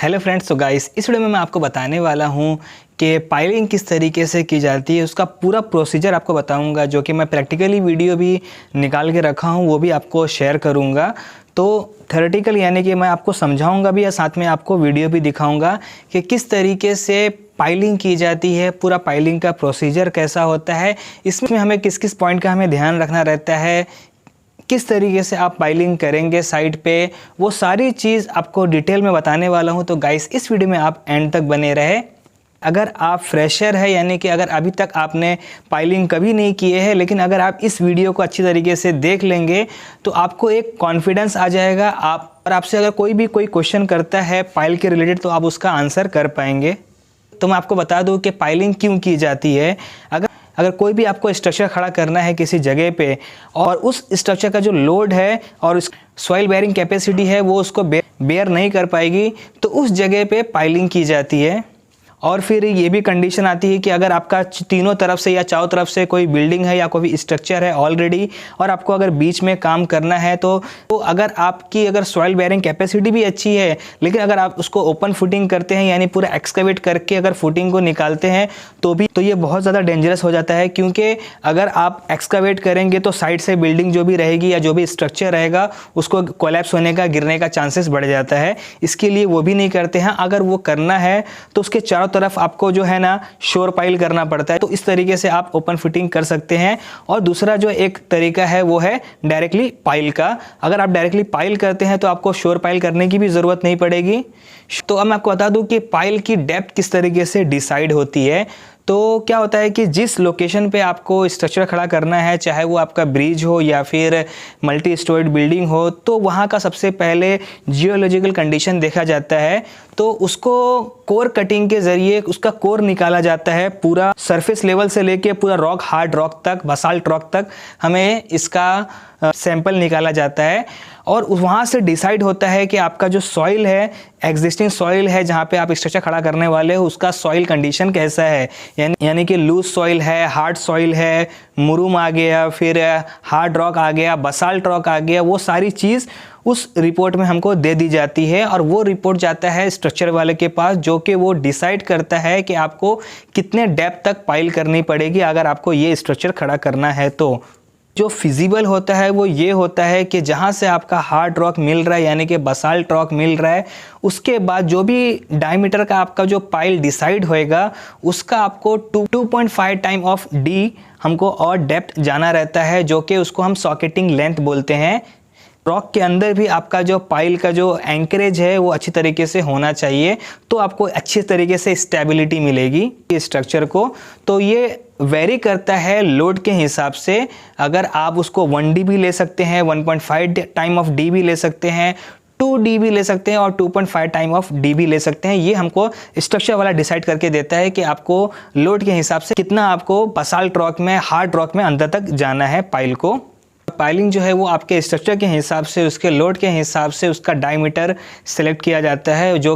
Hello friends, तो guys इस video में मैं आपको बताने वाला हूं कि पाइलिंग किस तरीके से की जाती है। उसका पूरा प्रोसीजर आपको बताऊंगा, जो कि मैं प्रैक्टिकली वीडियो भी निकाल के रखा हूं, वो भी आपको शेयर करूंगा। तो थ्योरेटिकल यानी कि मैं आपको समझाऊंगा भी और साथ में आपको वीडियो भी दिखाऊंगा कि किस तरीके से पाइलिंग की जाती है, पूरा पाइलिंग का प्रोसीजर कैसा होता है, इसमें हमें किस किस पॉइंट का हमें ध्यान रखना रहता है, किस तरीके से आप पाइलिंग करेंगे साइड पे, वो सारी चीज़ आपको डिटेल में बताने वाला हूँ। तो गाइस इस वीडियो में आप एंड तक बने रहे। अगर आप फ्रेशर है यानी कि अगर अभी तक आपने पाइलिंग कभी नहीं किए हैं, लेकिन अगर आप इस वीडियो को अच्छी तरीके से देख लेंगे तो आपको एक कॉन्फिडेंस आ जाएगा। आपसे अगर कोई भी क्वेश्चन करता है पाइल के रिलेटेड तो आप उसका आंसर कर पाएंगे। तो मैं आपको बता दूं कि पाइलिंग क्यों की जाती है। अगर कोई भी आपको स्ट्रक्चर खड़ा करना है किसी जगह पे और उस स्ट्रक्चर का जो लोड है और सॉइल बेयरिंग कैपेसिटी है वो उसको बेयर नहीं कर पाएगी, तो उस जगह पे पाइलिंग की जाती है। और फिर ये भी कंडीशन आती है कि अगर आपका तीनों तरफ से या चारों तरफ से कोई बिल्डिंग है या कोई स्ट्रक्चर है ऑलरेडी और आपको अगर बीच में काम करना है तो अगर आपकी सॉइल बेयरिंग कैपेसिटी भी अच्छी है, लेकिन अगर आप उसको ओपन फुटिंग करते हैं यानी पूरा एक्सकवेट करके अगर फुटिंग को निकालते हैं तो ये बहुत ज़्यादा डेंजरस हो जाता है। क्योंकि अगर आप एक्सकवेट करेंगे तो साइड से बिल्डिंग जो भी रहेगी या जो भी स्ट्रक्चर रहेगा उसको कोलैप्स होने का, गिरने का चांसेस बढ़ जाता है। इसके लिए वो भी नहीं करते हैं। अगर वो करना है तो उसके चारों तरफ आपको जो है ना शोर पाइल करना पड़ता है। तो इस तरीके से आप ओपन फिटिंग कर सकते हैं। और दूसरा जो एक तरीका है वो है डायरेक्टली पाइल का। अगर आप डायरेक्टली पाइल करते हैं तो आपको शोर पाइल करने की भी ज़रूरत नहीं पड़ेगी। तो अब मैं आपको बता दूं कि पाइल की डेप्थ किस तरीके से डिसाइड होती है। तो क्या होता है कि जिस लोकेशन पे आपको स्ट्रक्चर खड़ा करना है, चाहे वो आपका ब्रिज हो या फिर मल्टी स्टोर्ड बिल्डिंग हो, तो वहाँ का सबसे पहले जियोलॉजिकल कंडीशन देखा जाता है। तो उसको कोर कटिंग के ज़रिए उसका कोर निकाला जाता है, पूरा सरफेस लेवल से लेके पूरा रॉक, हार्ड रॉक तक, बसाल्ट रॉक तक हमें इसका सैंपल निकाला जाता है। और वहाँ से डिसाइड होता है कि आपका जो सॉइल है, एग्जिस्टिंग सॉइल है जहाँ पे आप स्ट्रक्चर खड़ा करने वाले हो, उसका सॉइल कंडीशन कैसा है। यानी कि लूज सॉइल है, हार्ड सॉइल है, मुरुम आ गया, फिर हार्ड रॉक आ गया, बसाल्ट रॉक आ गया, वो सारी चीज़ उस रिपोर्ट में हमको दे दी जाती है। और वो रिपोर्ट जाता है स्ट्रक्चर वाले के पास, जो कि वो डिसाइड करता है कि आपको कितने डेप्थ तक पाइल करनी पड़ेगी अगर आपको ये स्ट्रक्चर खड़ा करना है। तो जो फिजिबल होता है वो ये होता है कि जहाँ से आपका हार्ड रॉक मिल रहा है यानी कि बसाल्ट रॉक मिल रहा है, उसके बाद जो भी डायमीटर का आपका जो पाइल डिसाइड होएगा उसका आपको 2.5 टाइम ऑफ डी हमको और डेप्थ जाना रहता है, जो कि उसको हम सॉकेटिंग लेंथ बोलते हैं। रॉक के अंदर भी आपका जो पाइल का जो एंकरेज है वो अच्छी तरीके से होना चाहिए, तो आपको अच्छी तरीके से स्टेबिलिटी मिलेगी इस स्ट्रक्चर को। तो ये वेरी करता है लोड के हिसाब से। अगर आप उसको 1D भी ले सकते हैं, 1.5 टाइम ऑफ डी भी ले सकते हैं, 2D भी ले सकते हैं और 2.5 टाइम ऑफ डी भी ले सकते हैं। ये हमको स्ट्रक्चर वाला डिसाइड करके देता है कि आपको लोड के हिसाब से कितना आपको बसाल्ट रॉक में, हार्ड रॉक में अंदर तक जाना है पाइल को। पाइलिंग जो है वो आपके स्ट्रक्चर के हिसाब से, उसके लोड के हिसाब से उसका डायमीटर सेलेक्ट किया जाता है, जो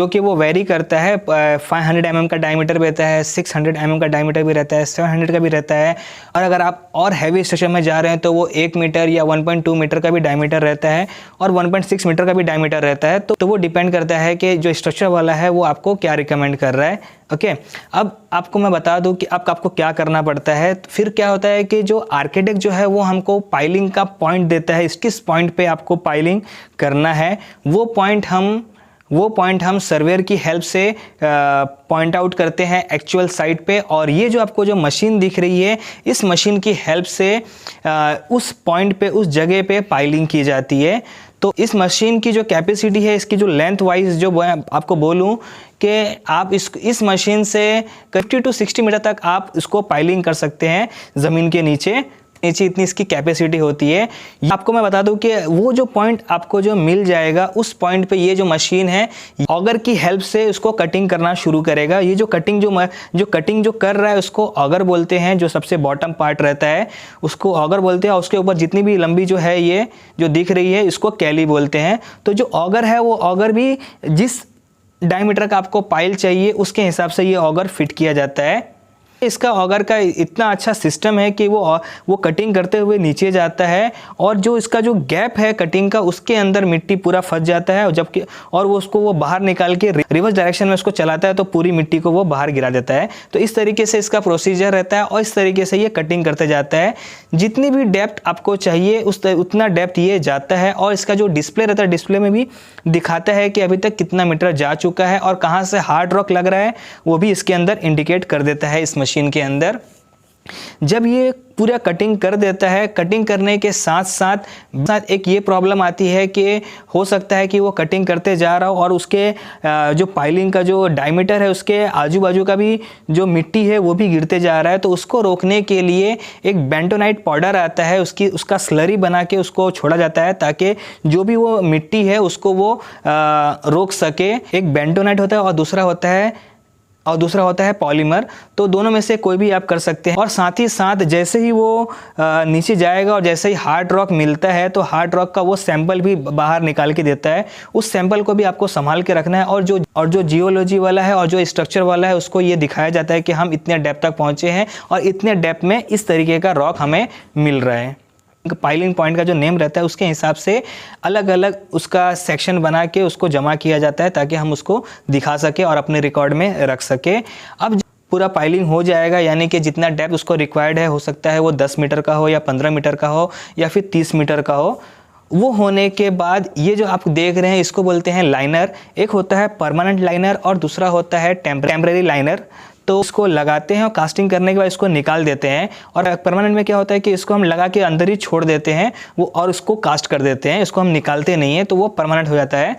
कि वो वेरी करता है। 500 mm का डायमीटर भी रहता है, 600 mm का डायमीटर भी रहता है, 700 का भी रहता है। और अगर आप और हैवी स्ट्रक्चर में जा रहे हैं तो वो 1 मीटर या 1.2 मीटर का भी डायमीटर रहता है और 1.6 मीटर का भी डायमीटर रहता है। तो वो डिपेंड करता है कि जो स्ट्रक्चर वाला है वो आपको क्या रिकमेंड कर रहा है। ओके, अब आपको मैं बता दूं कि अब आपको क्या करना पड़ता है। फिर क्या होता है कि जो आर्किटेक्ट जो है वो हमको पाइलिंग का पॉइंट देता है, किस पॉइंट पे आपको पाइलिंग करना है। वो पॉइंट हम सर्वेयर की हेल्प से पॉइंट आउट करते हैं एक्चुअल साइट पे। और ये जो आपको जो मशीन दिख रही है, इस मशीन की हेल्प से उस पॉइंट पे, उस जगह पे पाइलिंग की जाती है। तो इस मशीन की जो कैपेसिटी है, इसकी जो लेंथ वाइज जो आपको बोलूं कि आप इस मशीन से 50 to 60 मीटर तक आप इसको पाइलिंग कर सकते हैं ज़मीन के नीचे इतनी इसकी कैपेसिटी होती है। आपको मैं बता दूं कि वो जो पॉइंट आपको जो मिल जाएगा उस पॉइंट पे ये जो मशीन है ऑगर की हेल्प से उसको कटिंग करना शुरू करेगा। ये जो कटिंग जो कर रहा है उसको ऑगर बोलते हैं। जो सबसे बॉटम पार्ट रहता है उसको ऑगर बोलते हैं और उसके ऊपर जितनी भी लंबी जो है ये जो दिख रही है इसको कैली बोलते हैं। तो जो ऑगर है वो ऑगर भी जिस डायमीटर का आपको पाइल चाहिए उसके हिसाब से ये ऑगर फिट किया जाता है। इसका ऑगर का इतना अच्छा सिस्टम है कि वो कटिंग करते हुए नीचे जाता है और जो इसका जो गैप है कटिंग का उसके अंदर मिट्टी पूरा फंस जाता है, जबकि और वो उसको वो बाहर निकाल के रिवर्स डायरेक्शन में उसको चलाता है तो पूरी मिट्टी को वो बाहर गिरा देता है। तो इस तरीके से इसका प्रोसीजर रहता है और इस तरीके से ये कटिंग करते जाता है। जितनी भी डेप्थ आपको चाहिए उतना डेप्थ ये जाता है और इसका जो डिस्प्ले रहता है डिस्प्ले में भी दिखाता है कि अभी तक कितना मीटर जा चुका है और कहाँ से हार्ड रॉक लग रहा है वो भी इसके अंदर इंडिकेट कर देता है इस मशीन के अंदर। जब ये पूरा कटिंग कर देता है, कटिंग करने के साथ साथ एक ये प्रॉब्लम आती है कि हो सकता है कि वो कटिंग करते जा रहा हो और उसके जो पाइलिंग का जो डायमीटर है उसके आजू बाजू का भी जो मिट्टी है वो भी गिरते जा रहा है। तो उसको रोकने के लिए एक बेंटोनाइट पाउडर आता है, उसका स्लरी बना के उसको छोड़ा जाता है ताकि जो भी वो मिट्टी है उसको वो रोक सके। एक बेंटोनाइट होता है और दूसरा होता है पॉलीमर। तो दोनों में से कोई भी आप कर सकते हैं। और साथ ही साथ जैसे ही वो नीचे जाएगा और जैसे ही हार्ड रॉक मिलता है तो हार्ड रॉक का वो सैंपल भी बाहर निकाल के देता है। उस सैंपल को भी आपको संभाल के रखना है और जो जियोलॉजी वाला है और जो स्ट्रक्चर वाला है उसको ये दिखाया जाता है कि हम इतने डेप्थ तक पहुँचे हैं और इतने डेप्थ में इस तरीके का रॉक हमें मिल रहा है। पाइलिंग पॉइंट का जो नेम रहता है उसके हिसाब से अलग अलग उसका सेक्शन बना के उसको जमा किया जाता है ताकि हम उसको दिखा सके और अपने रिकॉर्ड में रख सके। अब पूरा पाइलिंग हो जाएगा यानी कि जितना डेप्थ उसको रिक्वायर्ड है, हो सकता है वो 10 मीटर का हो या 15 मीटर का हो या फिर 30 मीटर का हो। वो होने के बाद ये जो आप देख रहे हैं इसको बोलते हैं लाइनर। एक होता है परमानेंट लाइनर और दूसरा होता है टेम्परेरी लाइनर। तो इसको लगाते हैं और कास्टिंग करने के बाद इसको निकाल देते हैं। और परमानेंट में क्या होता है कि इसको हम लगा के अंदर ही छोड़ देते हैं वो और इसको कास्ट कर देते हैं, इसको हम निकालते नहीं हैं तो वो परमानेंट हो जाता है।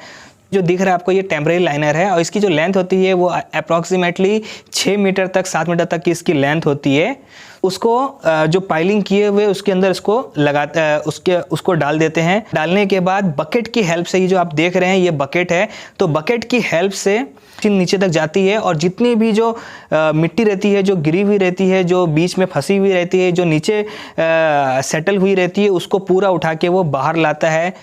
जो दिख रहा है आपको ये टेम्परेरी लाइनर है और इसकी जो लेंथ होती है वो अप्रॉक्सीमेटली 6 मीटर तक 7 मीटर तक की इसकी लेंथ होती है। उसको जो पाइलिंग किए हुए उसके अंदर उसको डाल देते हैं। डालने के बाद बकेट की हेल्प से, ये जो आप देख रहे हैं ये बकेट है, तो बकेट की हेल्प से नीचे तक जाती है और जितनी भी जो मिट्टी रहती है, जो गिरी हुई रहती है, जो बीच में फंसी हुई रहती है, जो नीचे सेटल हुई रहती है, उसको पूरा उठा के वो बाहर लाता है।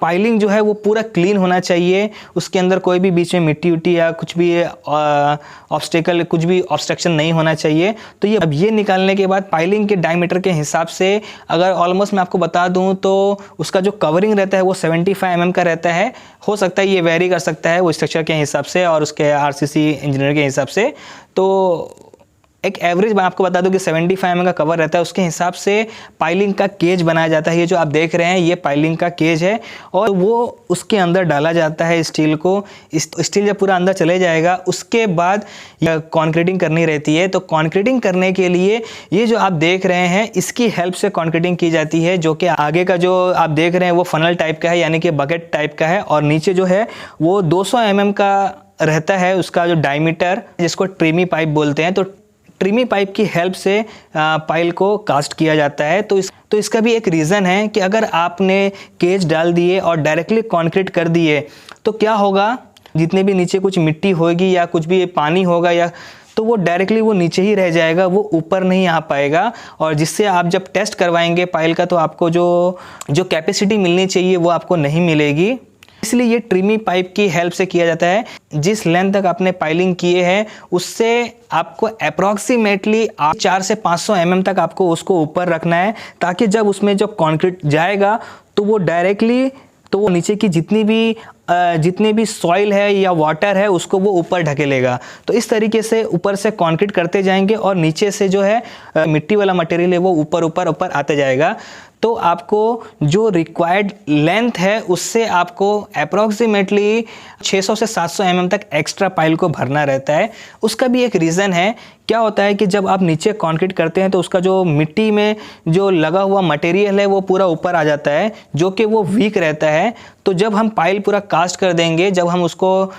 पाइलिंग जो है वो पूरा क्लीन होना चाहिए, उसके अंदर कोई भी बीच में मिट्टी उट्टी या कुछ भी ऑब्स्टेकल, कुछ भी ऑब्स्ट्रक्शन नहीं होना चाहिए। तो ये निकालने के बाद पाइलिंग के डायमीटर के हिसाब से अगर ऑलमोस्ट मैं आपको बता दूं तो उसका जो कवरिंग रहता है वो 75 mm का रहता है। हो सकता है ये वेरी कर सकता है वो स्ट्रक्चर के हिसाब से और उसके RCC इंजीनियर के हिसाब से। तो एक एवरेज मैं आपको बता दूं कि 75 mm का कवर रहता है, उसके हिसाब से पाइलिंग का केज बनाया जाता है। ये जो आप देख रहे हैं ये पाइलिंग का केज है और वो उसके अंदर डाला जाता है स्टील को। स्टील जब पूरा अंदर चले जाएगा उसके बाद कॉन्क्रीटिंग करनी रहती है। तो कॉन्क्रीटिंग करने के लिए ये जो आप देख रहे हैं इसकी हेल्प से कॉन्क्रीटिंग की जाती है, जो कि आगे का जो आप देख रहे हैं वो फनल टाइप का है यानी कि बकेट टाइप का है और नीचे जो है वो 200 mm का रहता है उसका जो डायमीटर, जिसको ट्रिमी पाइप बोलते हैं। तो ट्रिमी पाइप की हेल्प से पाइल को कास्ट किया जाता है। तो इसका भी एक रीज़न है कि अगर आपने केज डाल दिए और डायरेक्टली कंक्रीट कर दिए तो क्या होगा, जितने भी नीचे कुछ मिट्टी होगी या कुछ भी पानी होगा या तो वो डायरेक्टली वो नीचे ही रह जाएगा, वो ऊपर नहीं आ पाएगा। और जिससे आप जब टेस्ट करवाएंगे पाइल का तो आपको जो कैपेसिटी मिलनी चाहिए वो आपको नहीं मिलेगी। इसलिए ये ट्रिमी पाइप की हेल्प से किया जाता है। जिस लेंथ तक आपने पाइलिंग किए हैं उससे आपको अप्रॉक्सीमेटली 400 से 500 mm तक आपको उसको ऊपर रखना है, ताकि जब उसमें जब कंक्रीट जाएगा तो वो डायरेक्टली तो वो नीचे की जितनी भी सॉइल है या वाटर है उसको वो ऊपर ढकेलेगा। तो इस तरीके से ऊपर से कंक्रीट करते जाएंगे और नीचे से जो है मिट्टी वाला मटेरियल है वो ऊपर आते जाएगा। तो आपको जो रिक्वायर्ड लेंथ है उससे आपको अप्रॉक्सीमेटली 600 से 700 mm तक एक्स्ट्रा पाइल को भरना रहता है। उसका भी एक रीज़न है। क्या होता है कि जब आप नीचे कंक्रीट करते हैं तो उसका जो मिट्टी में जो लगा हुआ मटेरियल है वो पूरा ऊपर आ जाता है, जो कि वो वीक रहता है। तो जब हम पाइल पूरा कास्ट कर देंगे, जब हम उसको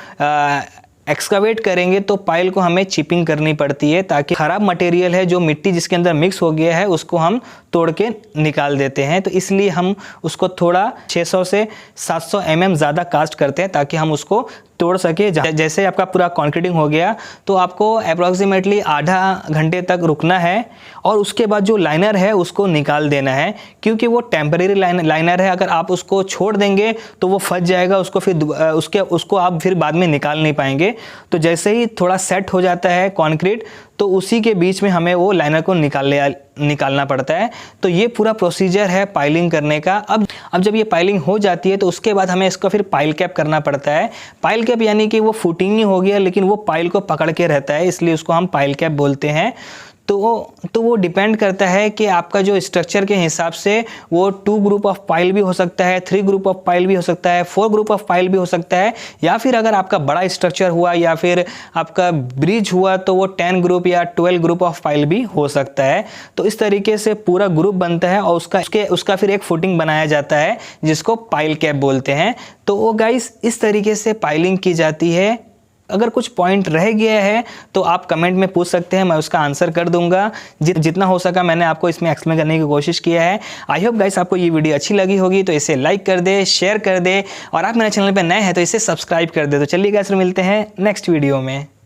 एक्सकावेट करेंगे तो पाइल को हमें चिपिंग करनी पड़ती है, ताकि ख़राब मटेरियल है जो मिट्टी जिसके अंदर मिक्स हो गया है उसको हम तोड़ के निकाल देते हैं। तो इसलिए हम उसको थोड़ा 600 से 700 mm ज़्यादा कास्ट करते हैं ताकि हम उसको तोड़ सके। जैसे आपका पूरा कंक्रीटिंग हो गया तो आपको अप्रॉक्सीमेटली आधा घंटे तक रुकना है और उसके बाद जो लाइनर है उसको निकाल देना है, क्योंकि वो टेम्परेरी लाइनर है। अगर आप उसको छोड़ देंगे तो वो फंस जाएगा, उसको आप फिर बाद में निकाल नहीं पाएंगे। तो जैसे ही थोड़ा सेट हो जाता है कंक्रीट तो उसी के बीच में हमें वो लाइनर को निकालना पड़ता है। तो ये पूरा प्रोसीजर है पाइलिंग करने का। अब जब ये पाइलिंग हो जाती है तो उसके बाद हमें इसको फिर पाइल कैप करना पड़ता है। पाइल कैप यानी कि वो फुटिंग नहीं हो गया लेकिन वो पाइल को पकड़ के रहता है, इसलिए उसको हम पाइल कैप बोलते हैं। तो वो डिपेंड करता है कि आपका जो स्ट्रक्चर के हिसाब से वो 2 ग्रुप ऑफ पाइल भी हो सकता है, 3 ग्रुप ऑफ पाइल भी हो सकता है, 4 ग्रुप ऑफ पाइल भी हो सकता है, या फिर अगर आपका बड़ा स्ट्रक्चर हुआ या फिर आपका ब्रिज हुआ तो वो 10 ग्रुप या 12 ग्रुप ऑफ पाइल भी हो सकता है। तो इस तरीके से पूरा ग्रुप बनता है और उसका फिर एक फुटिंग बनाया जाता है जिसको पाइल कैप बोलते हैं। तो वो गाइस इस तरीके से पाइलिंग की जाती है। अगर कुछ पॉइंट रह गया है तो आप कमेंट में पूछ सकते हैं, मैं उसका आंसर कर दूंगा। जितना हो सका मैंने आपको इसमें एक्सप्लेन करने की कोशिश किया है। आई होप गाइस आपको ये वीडियो अच्छी लगी होगी, तो इसे लाइक कर दे, शेयर कर दे, और आप मेरे चैनल पर नए हैं तो इसे सब्सक्राइब कर दे। तो चलिए गाइस मिलते हैं नेक्स्ट वीडियो में।